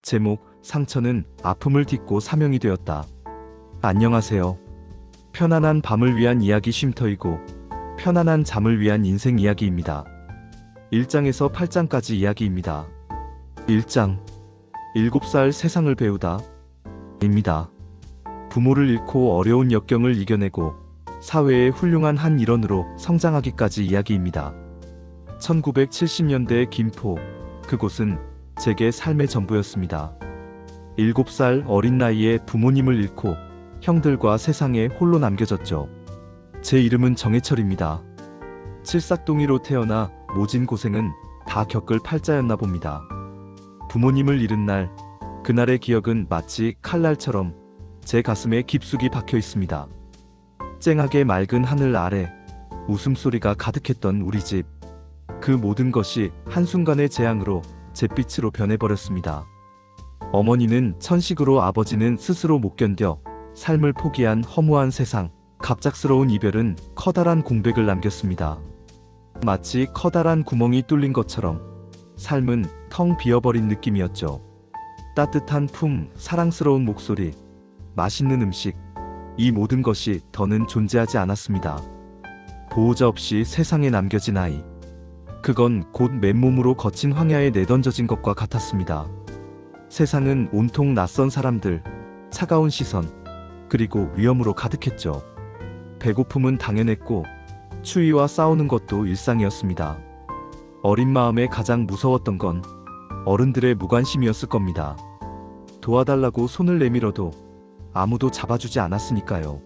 제목, 상처는 아픔을 딛고 사명이 되었다. 안녕하세요. 편안한 밤을 위한 이야기 쉼터이고 편안한 잠을 위한 인생 이야기입니다. 1장에서 8장까지 이야기입니다. 1장 7살 세상을 배우다 입니다. 부모를 잃고 어려운 역경을 이겨내고 사회의 훌륭한 한 일원으로 성장하기까지 이야기입니다. 1970년대 김포, 그곳은 제게 삶의 전부였습니다. 7살 어린 나이에 부모님을 잃고 형들과 세상에 홀로 남겨졌죠. 제 이름은 정해철입니다. 칠삭동이로 태어나 모진 고생은 다 겪을 팔자였나 봅니다. 부모님을 잃은 날, 그날의 기억은 마치 칼날처럼 제 가슴에 깊숙이 박혀 있습니다. 쨍하게 맑은 하늘 아래 웃음소리가 가득했던 우리 집. 그 모든 것이 한순간의 재앙으로 잿빛으로 변해버렸습니다. 어머니는 천식으로, 아버지는 스스로 못 견뎌 삶을 포기한 허무한 세상. 갑작스러운 이별은 커다란 공백을 남겼습니다. 마치 커다란 구멍이 뚫린 것처럼 삶은 텅 비어버린 느낌이었죠. 따뜻한 품, 사랑스러운 목소리, 맛있는 음식, 이 모든 것이 더는 존재하지 않았습니다. 보호자 없이 세상에 남겨진 아이. 그건 곧 맨몸으로 거친 황야에 내던져진 것과 같았습니다. 세상은 온통 낯선 사람들, 차가운 시선, 그리고 위험으로 가득했죠. 배고픔은 당연했고 추위와 싸우는 것도 일상이었습니다. 어린 마음에 가장 무서웠던 건 어른들의 무관심이었을 겁니다. 도와달라고 손을 내밀어도 아무도 잡아주지 않았으니까요.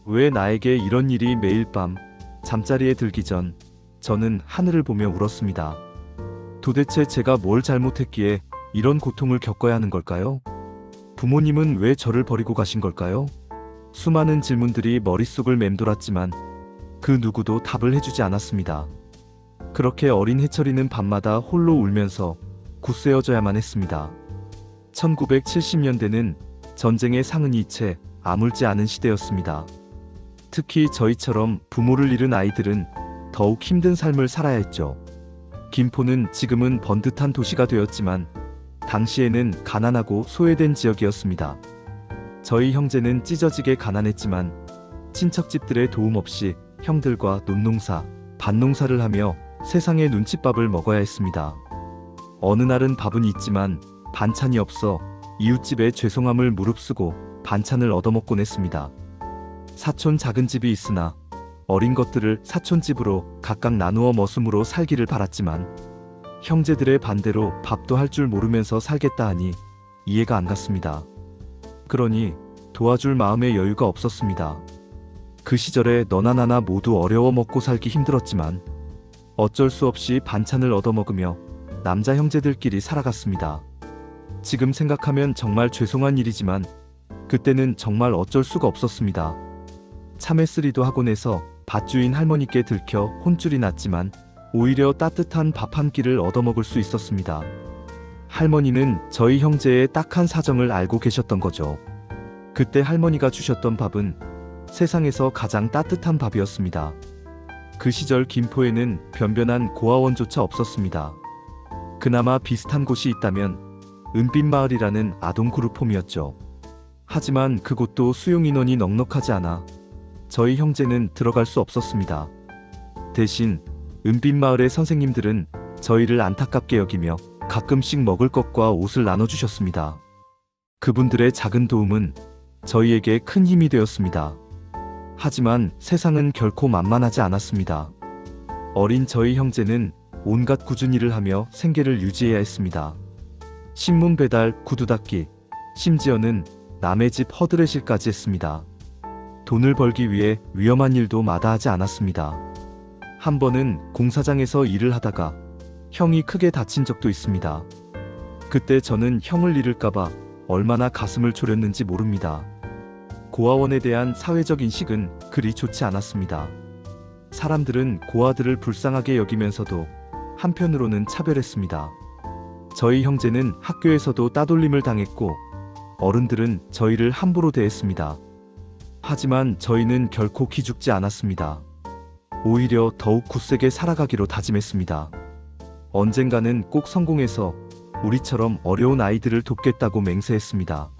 왜 나에게 이런 일이 매일 밤 잠자리에 들기 전 저는 하늘을 보며 울었습니다. 도대체 제가 뭘 잘못했기에 이런 고통을 겪어야 하는 걸까요? 부모님은 왜 저를 버리고 가신 걸까요? 수많은 질문들이 머릿속을 맴돌았지만 그 누구도 답을 해주지 않았습니다. 그렇게 어린 해철이는 밤마다 홀로 울면서 굳세어져야만 했습니다. 1970년대는 전쟁의 상흔이 채 아물지 않은 시대였습니다. 특히 저희처럼 부모를 잃은 아이들은 더욱 힘든 삶을 살아야 했죠. 김포는 지금은 번듯한 도시가 되었지만 당시에는 가난하고 소외된 지역이었습니다. 저희 형제는 찢어지게 가난했지만 친척집들의 도움 없이 형들과 논농사, 밭농사를 하며 세상의 눈칫밥을 먹어야 했습니다. 어느 날은 밥은 있지만 반찬이 없어 이웃집에 죄송함을 무릅쓰고 반찬을 얻어먹곤 했습니다. 사촌 작은 집이 있으나 어린 것들을 사촌집으로 각각 나누어 머슴으로 살기를 바랐지만 형제들의 반대로 밥도 할 줄 모르면서 살겠다 하니 이해가 안 갔습니다. 그러니 도와줄 마음의 여유가 없었습니다. 그 시절에 너나 나나 모두 어려워 먹고 살기 힘들었지만 어쩔 수 없이 반찬을 얻어먹으며 남자 형제들끼리 살아갔습니다. 지금 생각하면 정말 죄송한 일이지만 그때는 정말 어쩔 수가 없었습니다. 참외쓰리도 하곤해서 밭주인 할머니께 들켜 혼쭐이 났지만 오히려 따뜻한 밥 한 끼를 얻어먹을 수 있었습니다. 할머니는 저희 형제의 딱한 사정을 알고 계셨던 거죠. 그때 할머니가 주셨던 밥은 세상에서 가장 따뜻한 밥이었습니다. 그 시절 김포에는 변변한 고아원조차 없었습니다. 그나마 비슷한 곳이 있다면 은빛마을이라는 아동 그룹홈이었죠. 하지만 그곳도 수용 인원이 넉넉하지 않아 저희 형제는 들어갈 수 없었습니다. 대신 은빛마을의 선생님들은 저희를 안타깝게 여기며 가끔씩 먹을 것과 옷을 나눠주셨습니다. 그분들의 작은 도움은 저희에게 큰 힘이 되었습니다. 하지만 세상은 결코 만만하지 않았습니다. 어린 저희 형제는 온갖 꾸준 일을 하며 생계를 유지해야 했습니다. 신문 배달, 구두 닦기, 심지어는 남의 집 허드렛일까지 했습니다. 돈을 벌기 위해 위험한 일도 마다하지 않았습니다. 한 번은 공사장에서 일을 하다가 형이 크게 다친 적도 있습니다. 그때 저는 형을 잃을까봐 얼마나 가슴을 졸였는지 모릅니다. 고아원에 대한 사회적 인식은 그리 좋지 않았습니다. 사람들은 고아들을 불쌍하게 여기면서도 한편으로는 차별했습니다. 저희 형제는 학교에서도 따돌림을 당했고 어른들은 저희를 함부로 대했습니다. 하지만 저희는 결코 기죽지 않았습니다. 오히려 더욱 굳세게 살아가기로 다짐했습니다. 언젠가는 꼭 성공해서 우리처럼 어려운 아이들을 돕겠다고 맹세했습니다.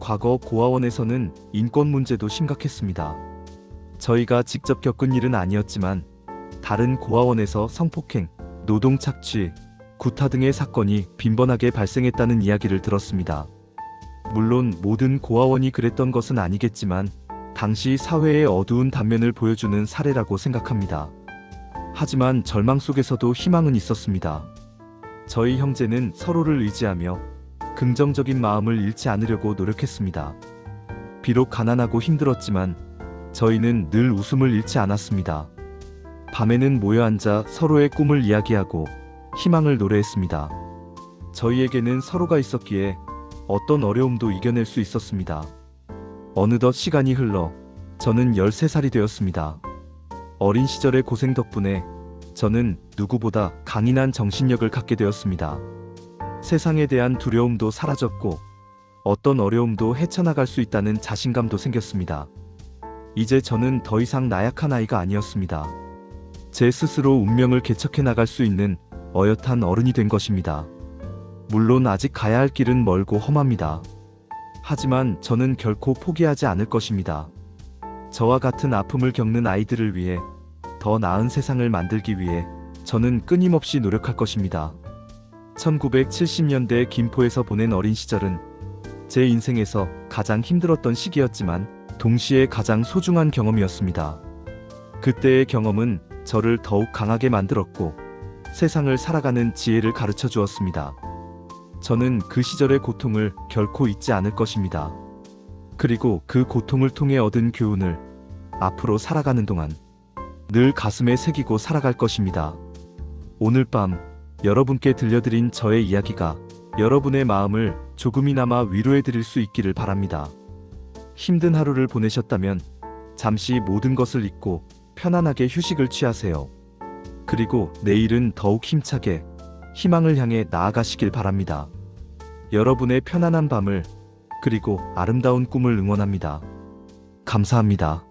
과거 고아원에서는 인권 문제도 심각했습니다. 저희가 직접 겪은 일은 아니었지만 다른 고아원에서 성폭행, 노동 착취, 구타 등의 사건이 빈번하게 발생했다는 이야기를 들었습니다. 물론 모든 고아원이 그랬던 것은 아니겠지만 당시 사회의 어두운 단면을 보여주는 사례라고 생각합니다. 하지만 절망 속에서도 희망은 있었습니다. 저희 형제는 서로를 의지하며 긍정적인 마음을 잃지 않으려고 노력했습니다. 비록 가난하고 힘들었지만 저희는 늘 웃음을 잃지 않았습니다. 밤에는 모여 앉아 서로의 꿈을 이야기하고 희망을 노래했습니다. 저희에게는 서로가 있었기에 어떤 어려움도 이겨낼 수 있었습니다. 어느덧 시간이 흘러 저는 13살이 되었습니다. 어린 시절의 고생 덕분에 저는 누구보다 강인한 정신력을 갖게 되었습니다. 세상에 대한 두려움도 사라졌고 어떤 어려움도 헤쳐나갈 수 있다는 자신감도 생겼습니다. 이제 저는 더 이상 나약한 아이가 아니었습니다. 제 스스로 운명을 개척해 나갈 수 있는 어엿한 어른이 된 것입니다. 물론 아직 가야 할 길은 멀고 험합니다. 하지만 저는 결코 포기하지 않을 것입니다. 저와 같은 아픔을 겪는 아이들을 위해 더 나은 세상을 만들기 위해 저는 끊임없이 노력할 것입니다. 1970년대 김포에서 보낸 어린 시절은 제 인생에서 가장 힘들었던 시기였지만 동시에 가장 소중한 경험이었습니다. 그때의 경험은 저를 더욱 강하게 만들었고 세상을 살아가는 지혜를 가르쳐 주었습니다. 저는 그 시절의 고통을 결코 잊지 않을 것입니다. 그리고 그 고통을 통해 얻은 교훈을 앞으로 살아가는 동안 늘 가슴에 새기고 살아갈 것입니다. 오늘 밤 여러분께 들려드린 저의 이야기가 여러분의 마음을 조금이나마 위로해 드릴 수 있기를 바랍니다. 힘든 하루를 보내셨다면 잠시 모든 것을 잊고 편안하게 휴식을 취하세요. 그리고 내일은 더욱 힘차게 희망을 향해 나아가시길 바랍니다. 여러분의 편안한 밤을 그리고 아름다운 꿈을 응원합니다. 감사합니다.